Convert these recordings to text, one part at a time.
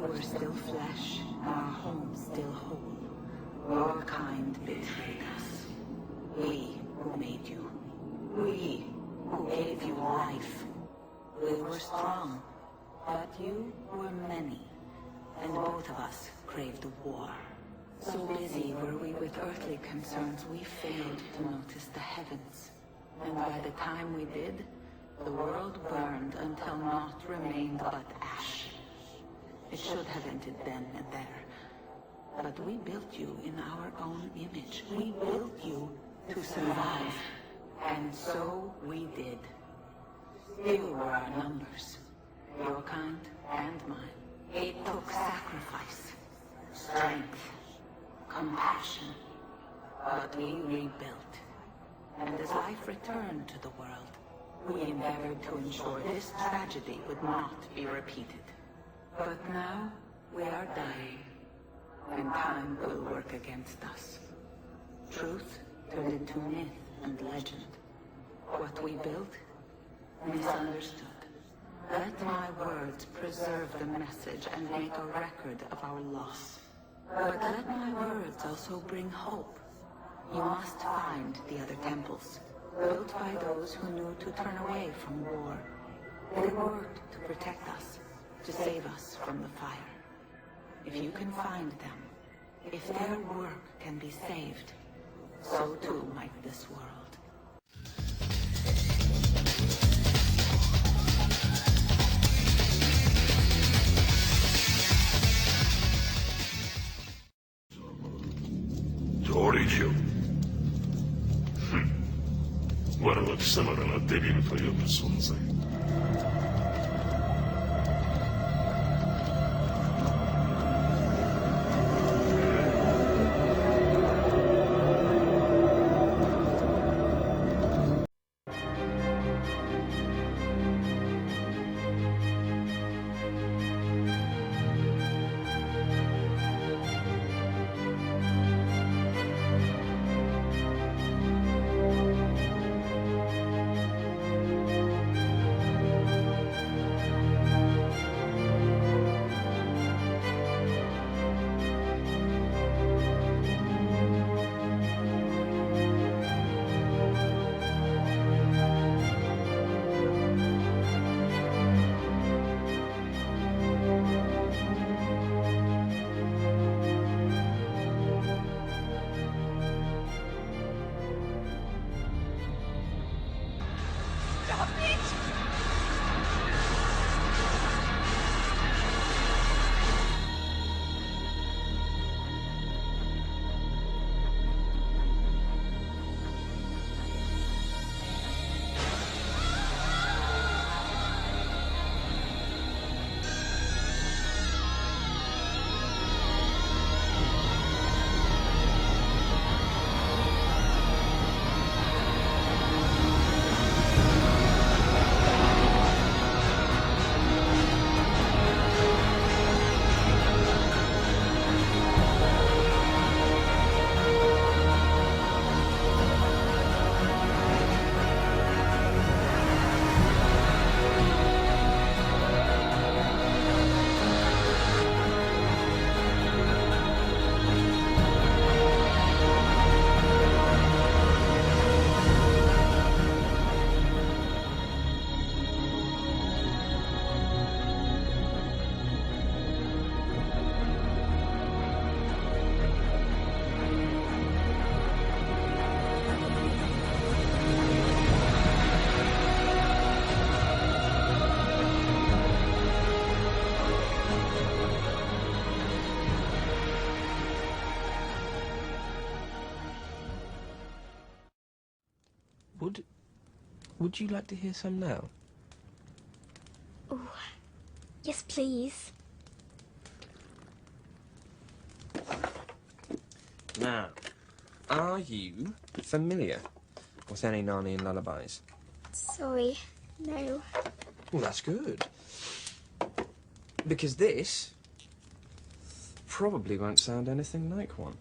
we're still flesh, and our home still whole. Your kind betrayed us. We who made you. We who gave you life. We were strong, but you were many, and both of us craved war. So busy were we with earthly concerns, we failed to notice the heavens. And by the time we did, the world burned until naught remained but ash. It should have ended then and there. But we built you in our own image. We built you to survive. And so we did. Few were our numbers, your kind and mine. It took sacrifice, strength, compassion. But we rebuilt. And as life returned to the world, we endeavored to ensure this tragedy would not be repeated. But now, we are dying, and time will work against us. Truth turned into myth and legend. What we built, misunderstood. Let my words preserve the message and make a record of our loss. But let my words also bring hope. You must find the other temples, built by those who knew to turn away from war. They worked to protect us, to save us from the fire. If you can find them, if their work can be saved, so too might this world. 도리죠. 我は貴様らがデビルと呼ぶ存在。Would you like to hear some now? Oh, yes, please. Now, are you familiar with any Narnian lullabies? Sorry, no. Well, that's good. Because this probably won't sound anything like one.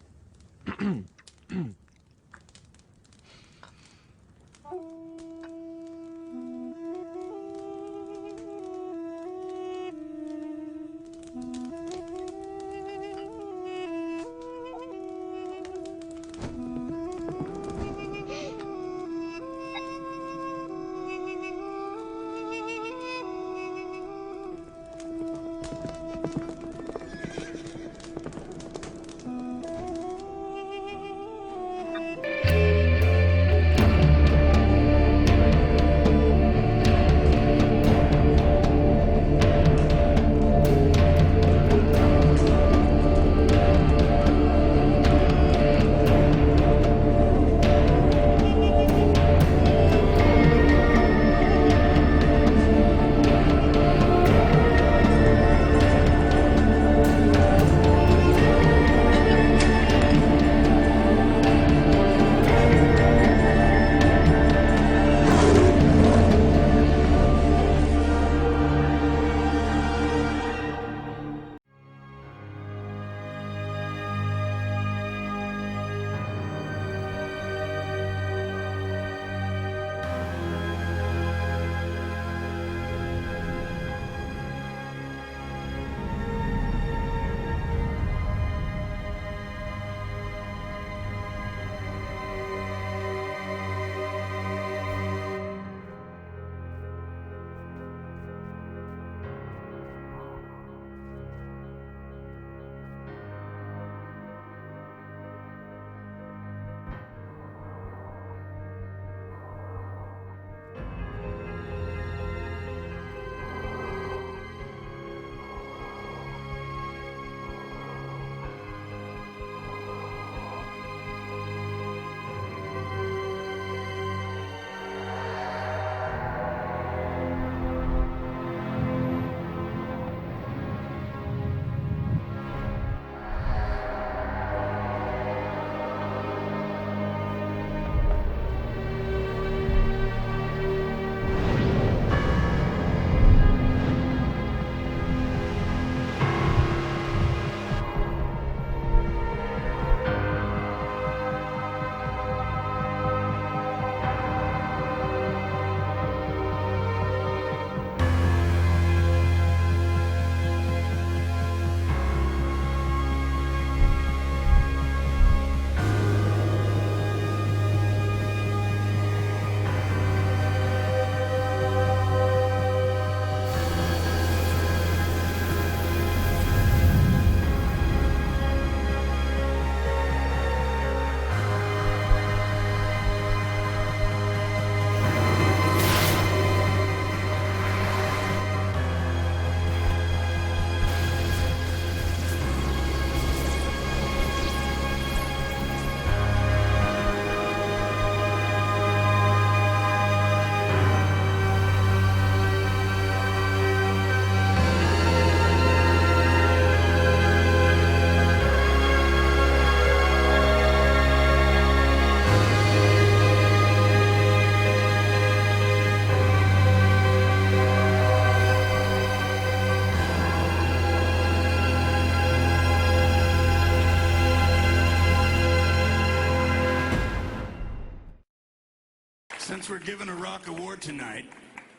since we're giving a rock award tonight,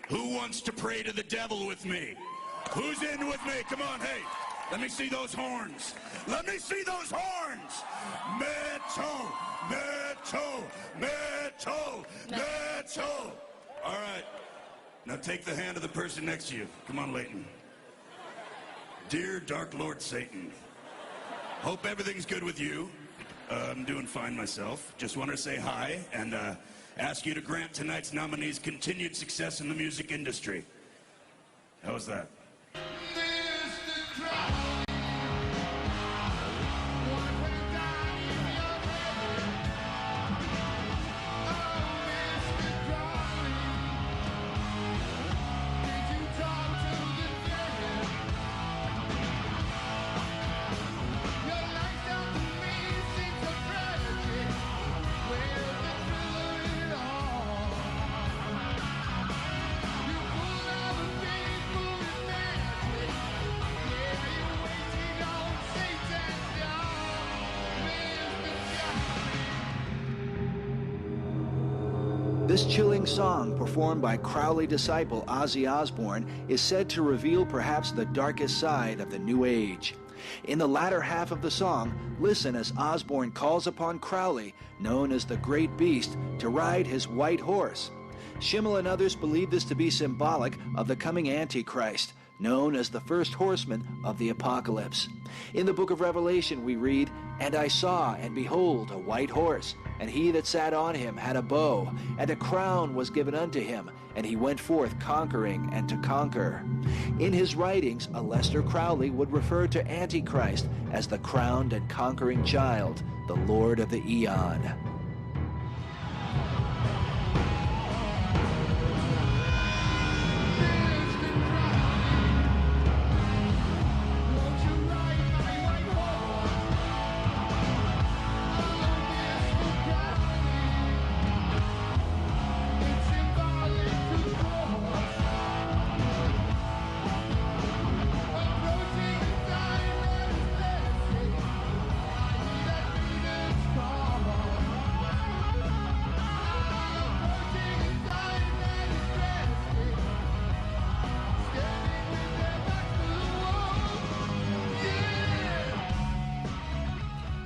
who wants to pray to the devil with me? Who's in with me? Come on, hey. Let me see those horns. Let me see those horns. Metal, metal, metal, metal. All right. Now take the hand of the person next to you. Come on, Leighton. Dear Dark Lord Satan, hope everything's good with you. I'm doing fine myself. Just wanted to say hi and ask you to grant tonight's nominees continued success in the music industry. How was that? This chilling song, performed by Crowley disciple Ozzy Osbourne, is said to reveal perhaps the darkest side of the New Age. In the latter half of the song, listen as Osbourne calls upon Crowley, known as the Great Beast, to ride his white horse. Schimmel and others believe this to be symbolic of the coming antichrist, known as the first horseman of the apocalypse. In the book of Revelation we read, "And I saw, and behold, a white horse, and he that sat on him had a bow, and a crown was given unto him, and he went forth conquering and to conquer." In his writings, Aleister Crowley would refer to Antichrist as the crowned and conquering child, the Lord of the Eon.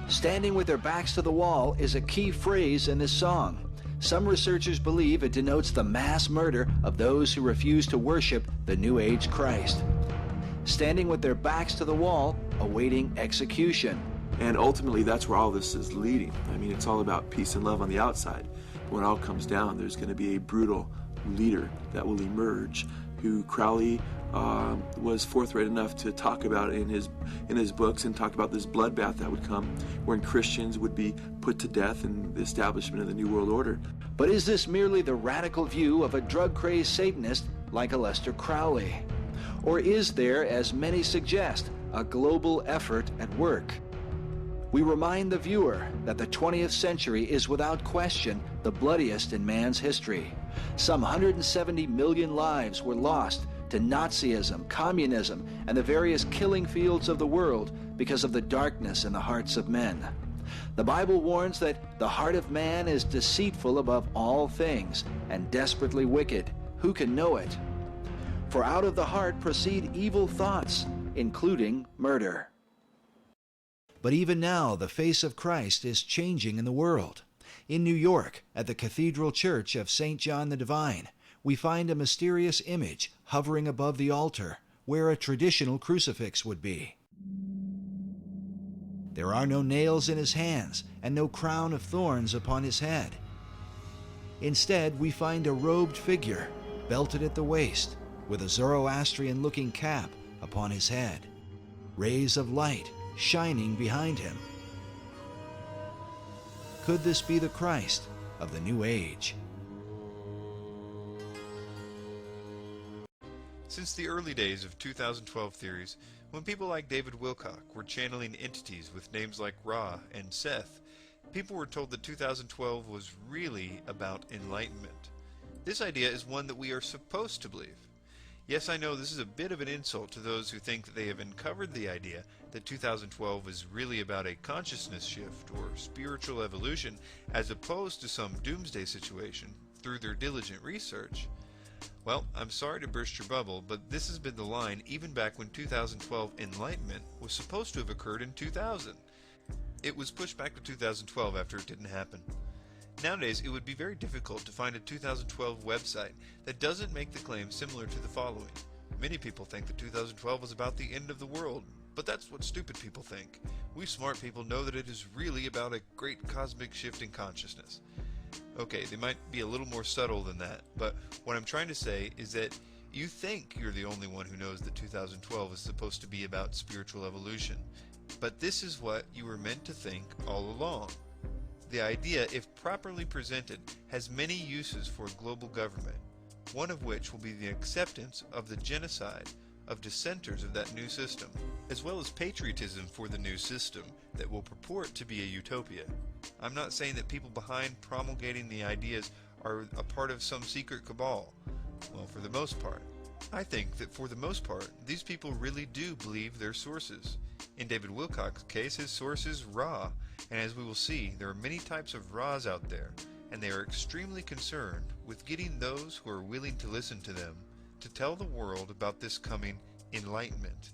Standing with their backs to the wall is a key phrase in this song. Some researchers believe it denotes the mass murder of those who refuse to worship the New Age Christ. Standing with their backs to the wall, awaiting execution. And ultimately, that's where all this is leading. I mean, it's all about peace and love on the outside. But when it all comes down, there's going to be a brutal leader that will emerge, who Crowley was forthright enough to talk about in his books, and talked about this bloodbath that would come, wherein Christians would be put to death in the establishment of the New World Order. But is this merely the radical view of a drug-crazed Satanist like Aleister Crowley? Or is there, as many suggest, a global effort at work? We remind the viewer that the 20th century is without question the bloodiest in man's history. Some 170 million lives were lost to Nazism, communism, and the various killing fields of the world because of the darkness in the hearts of men. The Bible warns that the heart of man is deceitful above all things and desperately wicked. Who can know it? For out of the heart proceed evil thoughts, including murder. But even now, the face of Christ is changing in the world. In New York, at the Cathedral Church of St. John the Divine, we find a mysterious image hovering above the altar where a traditional crucifix would be. There are no nails in his hands and no crown of thorns upon his head. Instead, we find a robed figure, belted at the waist, with a Zoroastrian-looking cap upon his head, rays of light shining behind him. Could this be the Christ of the New Age? Since the early days of 2012 theories, when people like David Wilcock were channeling entities with names like Ra and Seth, people were told that 2012 was really about enlightenment. This idea is one that we are supposed to believe. Yes, I know this is a bit of an insult to those who think that they have uncovered the idea that 2012 is really about a consciousness shift or spiritual evolution as opposed to some doomsday situation. through their diligent research. Well, I'm sorry to burst your bubble, but this has been the line even back when 2012 Enlightenment was supposed to have occurred in 2000. It was pushed back to 2012 after it didn't happen. Nowadays, it would be very difficult to find a 2012 website that doesn't make the claim similar to the following. Many people think that 2012 was about the end of the world, but that's what stupid people think. We smart people know that it is really about a great cosmic shift in consciousness. Okay, they might be a little more subtle than that, but what I'm trying to say is that you think you're the only one who knows that 2012 is supposed to be about spiritual evolution, but this is what you were meant to think all along. The idea, if properly presented, has many uses for global government, one of which will be the acceptance of the genocide of dissenters of that new system, as well as patriotism for the new system that will purport to be a utopia. I'm not saying that people behind promulgating the ideas are a part of some secret cabal. Well, for the most part. I think that for the most part, these people really do believe their sources. In David Wilcock's case, his source is Ra, and as we will see, there are many types of Ra's out there, and they are extremely concerned with getting those who are willing to listen to them to tell the world about this coming enlightenment.